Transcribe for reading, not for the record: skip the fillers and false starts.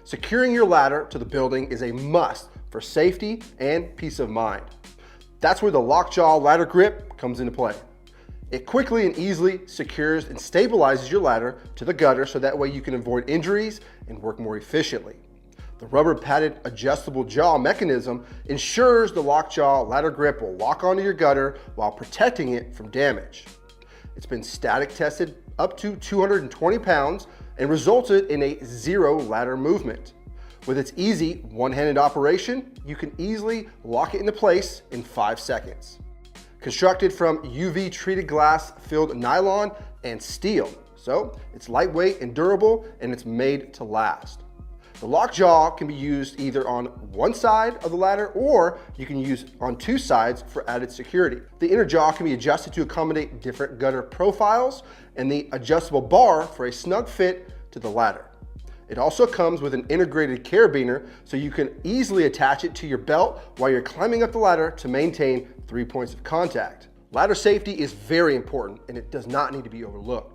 Securing your ladder to the building is a must for safety and peace of mind. That's where the lockjaw ladder grip comes into play. It quickly and easily secures and stabilizes your ladder to the gutter so that way you can avoid injuries and work more efficiently. The rubber padded adjustable jaw mechanism ensures the lockjaw ladder grip will lock onto your gutter while protecting it from damage. It's been static tested up to 220 pounds and resulted in a zero ladder movement. With its easy one-handed operation, you can easily lock it into place in 5 seconds. Constructed from UV treated glass filled nylon and steel, so it's lightweight and durable, and it's made to last. The lockjaw can be used either on one side of the ladder, or you can use on 2 sides for added security. The inner jaw can be adjusted to accommodate different gutter profiles, and the adjustable bar for a snug fit to the ladder. It also comes with an integrated carabiner, so you can easily attach it to your belt while you're climbing up the ladder to maintain 3 points of contact. Ladder safety is very important, and it does not need to be overlooked.